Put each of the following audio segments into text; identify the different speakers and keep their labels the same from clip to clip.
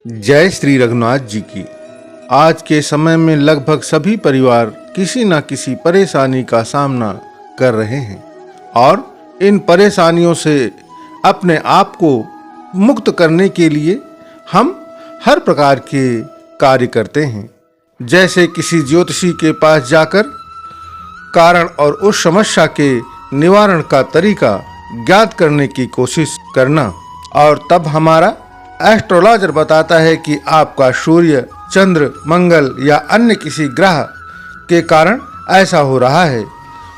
Speaker 1: जय श्री रघुनाथ जी की। आज के समय में लगभग सभी परिवार किसी न किसी परेशानी का सामना कर रहे हैं और इन परेशानियों से अपने आप को मुक्त करने के लिए हम हर प्रकार के कार्य करते हैं। जैसे किसी ज्योतिषी के पास जाकर कारण और उस समस्या के निवारण का तरीका ज्ञात करने की कोशिश करना, और तब हमारा एस्ट्रोलॉजर बताता है कि आपका सूर्य, चंद्र, मंगल या अन्य किसी ग्रह के कारण ऐसा हो रहा है,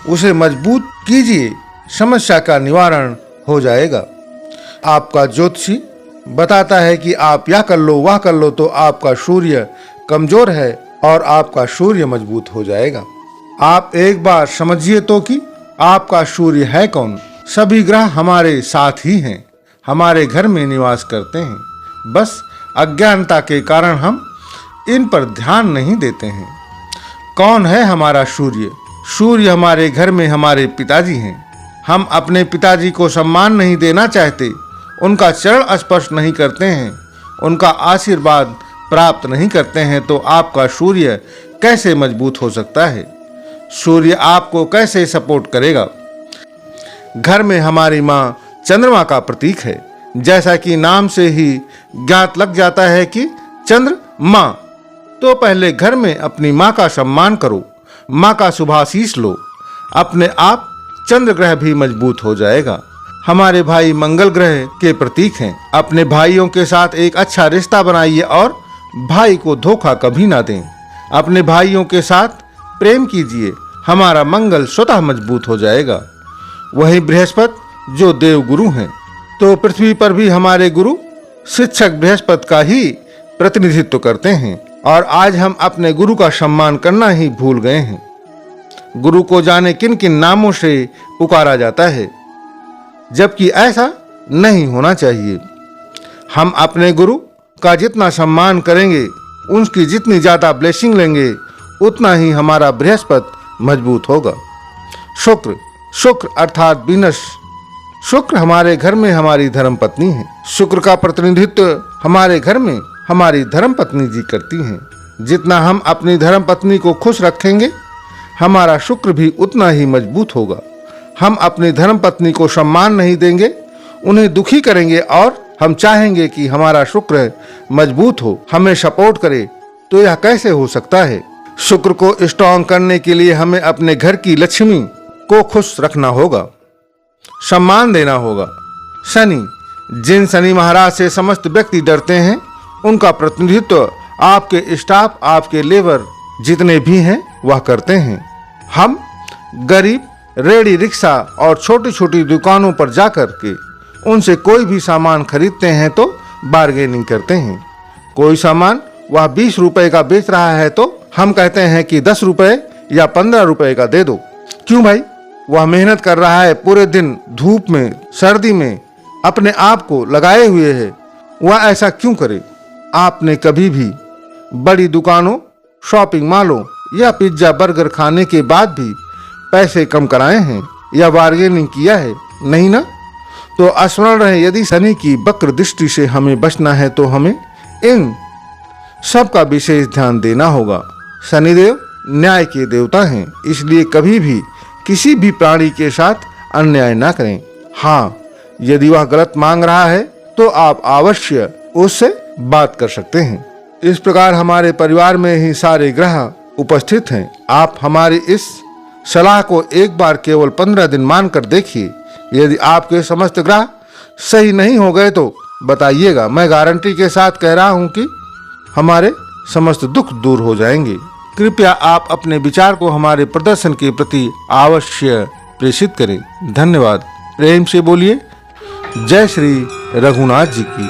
Speaker 1: उसे मजबूत कीजिए, समस्या का निवारण हो जाएगा। आपका ज्योतिषी बताता है कि आप यह कर लो, वह कर लो, तो आपका सूर्य कमजोर है और आपका सूर्य मजबूत हो जाएगा। आप एक बार समझिए तो कि आपका सूर्य है कौन। सभी ग्रह हमारे साथ ही हैं, हमारे घर में निवास करते हैं, बस अज्ञानता के कारण हम इन पर ध्यान नहीं देते हैं। कौन है हमारा सूर्य? सूर्य हमारे घर में हमारे पिताजी हैं। हम अपने पिताजी को सम्मान नहीं देना चाहते, उनका चरण स्पर्श नहीं करते हैं, उनका आशीर्वाद प्राप्त नहीं करते हैं, तो आपका सूर्य कैसे मजबूत हो सकता है? सूर्य आपको कैसे सपोर्ट करेगा? घर में हमारी माँ चंद्रमा का प्रतीक है। जैसा कि नाम से ही ज्ञात लग जाता है कि चंद्र माँ, तो पहले घर में अपनी माँ का सम्मान करो, माँ का शुभाशीष लो, अपने आप चंद्र ग्रह भी मजबूत हो जाएगा। हमारे भाई मंगल ग्रह के प्रतीक हैं। अपने भाइयों के साथ एक अच्छा रिश्ता बनाइए और भाई को धोखा कभी ना दें। अपने भाइयों के साथ प्रेम कीजिए, हमारा मंगल स्वतः मजबूत हो जाएगा। वही बृहस्पति जो देव गुरु हैं, तो पृथ्वी पर भी हमारे गुरु शिक्षक बृहस्पति का ही प्रतिनिधित्व करते हैं, और आज हम अपने गुरु का सम्मान करना ही भूल गए हैं। गुरु को जाने किन किन नामों से पुकारा जाता है, जबकि ऐसा नहीं होना चाहिए। हम अपने गुरु का जितना सम्मान करेंगे, उनकी जितनी ज्यादा ब्लेसिंग लेंगे, उतना ही हमारा बृहस्पति मजबूत होगा। शुक्र अर्थात वीनस, शुक्र हमारे घर में हमारी धर्म पत्नी है। शुक्र का प्रतिनिधित्व हमारे घर में हमारी धर्म पत्नी जी करती हैं। जितना हम अपनी धर्म पत्नी को खुश रखेंगे, हमारा शुक्र भी उतना ही मजबूत होगा। हम अपनी धर्म पत्नी को सम्मान नहीं देंगे, उन्हें दुखी करेंगे और हम चाहेंगे कि हमारा शुक्र मजबूत हो, हमें सपोर्ट करे, तो यह कैसे हो सकता है? शुक्र को स्ट्रॉन्ग करने के लिए हमें अपने घर की लक्ष्मी को खुश रखना होगा, सम्मान देना होगा। शनि, जिन शनि महाराज से समस्त व्यक्ति डरते हैं, उनका प्रतिनिधित्व आपके स्टाफ, आपके लेबर जितने भी हैं वह करते हैं। हम गरीब रेडी रिक्शा और छोटी छोटी दुकानों पर जाकर के उनसे कोई भी सामान खरीदते हैं तो बार्गेनिंग करते हैं। कोई सामान वह 20 रुपए का बेच रहा है तो हम कहते हैं कि 10 रुपए या 15 रुपए का दे दो। क्यों भाई? वह मेहनत कर रहा है, पूरे दिन धूप में, सर्दी में अपने आप को लगाए हुए है, वह ऐसा क्यों करे? आपने कभी भी बड़ी दुकानों, शॉपिंग मॉलों या पिज्जा बर्गर खाने के बाद भी पैसे कम कराए हैं या बार्गेनिंग किया है? नहीं ना? तो स्मरण रहे, यदि शनि की वक्र दृष्टि से हमें बचना है तो हमें इन सब का विशेष ध्यान देना होगा। शनिदेव न्याय के देवता हैं, इसलिए कभी भी किसी भी प्राणी के साथ अन्याय ना करें। हाँ, यदि वह गलत मांग रहा है तो आप अवश्य उससे बात कर सकते हैं। इस प्रकार हमारे परिवार में ही सारे ग्रह उपस्थित हैं। आप हमारी इस सलाह को एक बार केवल 15 दिन मानकर देखिए। यदि आपके समस्त ग्रह सही नहीं हो गए तो बताइएगा, मैं गारंटी के साथ कह रहा हूं कि हमारे समस्त दुख दूर हो जाएंगे। कृपया आप अपने विचार को हमारे प्रदर्शन के प्रति अवश्य प्रेषित करें। धन्यवाद। प्रेम से बोलिए जय श्री रघुनाथ जी की।